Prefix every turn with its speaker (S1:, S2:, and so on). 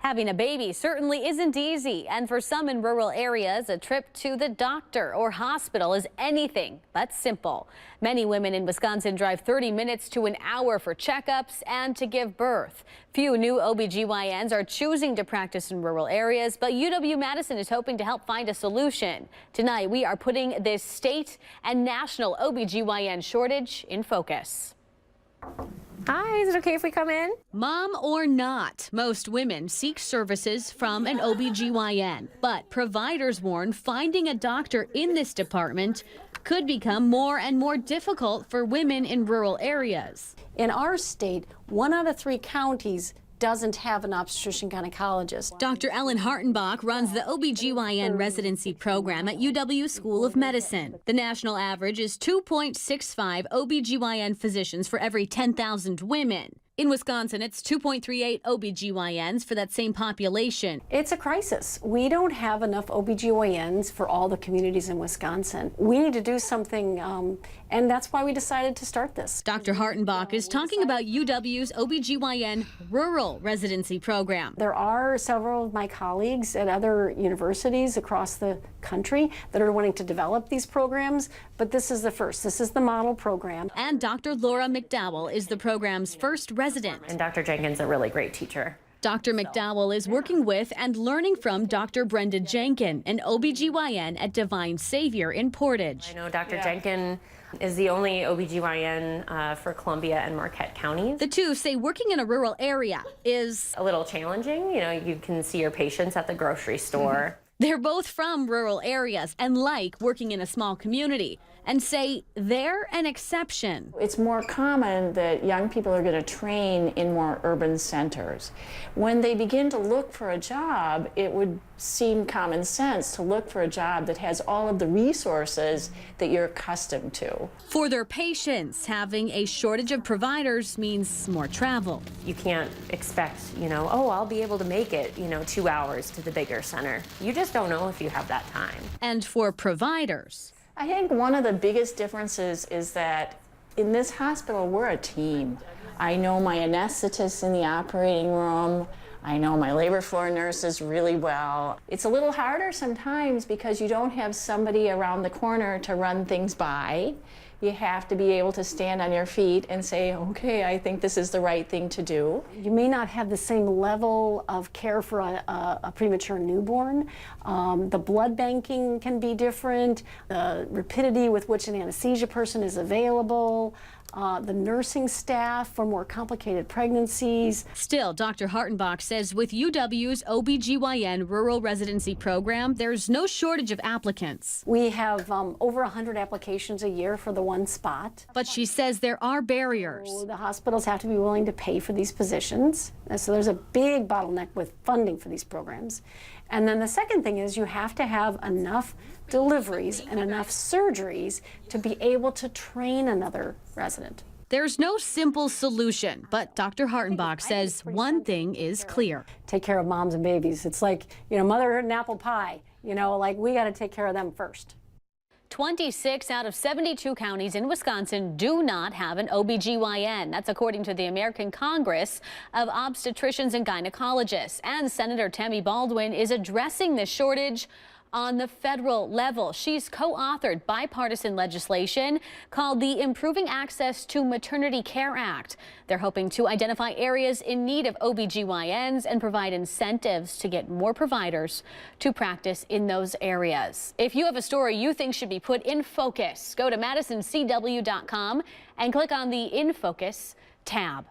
S1: Having a baby certainly isn't easy, and for some in rural areas, a trip to the doctor or hospital is anything but simple. Many women in Wisconsin drive 30 minutes to an hour for checkups and to give birth. Few new OB-GYNs are choosing to practice in rural areas, but UW-Madison is hoping to help find a solution. Tonight, we are putting this state and national OB-GYN shortage in focus.
S2: Hi, is it okay if we come in?
S1: Mom or not, most women seek services from an OB-GYN, but providers warn finding a doctor in this department could become more and more difficult for women in rural areas.
S3: In our state, 1 out of 3 counties doesn't have an obstetrician gynecologist.
S1: Dr. Ellen Hartenbach runs the OB-GYN residency program at UW School of Medicine. The national average is 2.65 OB-GYN physicians for every 10,000 women. In Wisconsin, it's 2.38 OB-GYNs for that same population.
S3: It's a crisis. We don't have enough OB-GYNs for all the communities in Wisconsin. We need to do something, and that's why we decided to start this.
S1: Dr. Hartenbach is talking about UW's OB-GYN rural residency program.
S3: There are several of my colleagues at other universities across the country that are wanting to develop these programs, but this is the first. This is the model program.
S1: And Dr. Laura McDowell is the program's first resident.
S2: And Dr. Jenkins is a really great teacher.
S1: Dr. McDowell is working with and learning from Dr. Brenda Jenkin, an OB-GYN at Divine Savior in Portage.
S2: I know Dr. Jenkin is the only OB-GYN for Columbia and Marquette counties.
S1: The two say working in a rural area is
S2: a little challenging. You know, you can see your patients at the grocery store.
S1: They're both from rural areas and like working in a small community, and say they're an exception.
S4: It's more common that young people are going to train in more urban centers. When they begin to look for a job, it would seem common sense to look for a job that has all of the resources that you're accustomed to.
S1: For their patients, having a shortage of providers means more travel.
S2: You can't expect, oh, I'll be able to make it, 2 hours to the bigger center. You just don't know if you have that time.
S1: And for providers,
S4: I think one of the biggest differences is that in this hospital, we're a team. I know my anesthetist in the operating room. I know my labor floor nurses really well. It's a little harder sometimes because you don't have somebody around the corner to run things by. You have to be able to stand on your feet and say, okay, I think this is the right thing to do.
S3: You may not have the same level of care for a premature newborn. The blood banking can be different. The rapidity with which an anesthesia person is available. The nursing staff for more complicated pregnancies.
S1: Still, Dr. Hartenbach says with UW's OB-GYN rural residency program, there's no shortage of applicants.
S3: We have over 100 applications a year for the one spot.
S1: But she says there are barriers.
S3: So the hospitals have to be willing to pay for these positions. And so there's a big bottleneck with funding for these programs. And then the second thing is you have to have enough deliveries and enough surgeries to be able to train another resident.
S1: There's no simple solution, but Dr. Hartenbach says one thing is clear.
S3: Take care of moms and babies. It's like, mother and apple pie. Like we got to take care of them first.
S1: 26 out of 72 counties in Wisconsin do not have an OB-GYN. That's according to the American Congress of Obstetricians and Gynecologists. And Senator Tammy Baldwin is addressing this shortage on the federal level. She's co-authored bipartisan legislation called the Improving Access to Maternity Care Act. They're hoping to identify areas in need of OB-GYNs and provide incentives to get more providers to practice in those areas. If you have a story you think should be put in focus, go to MadisonCW.com and click on the In Focus tab.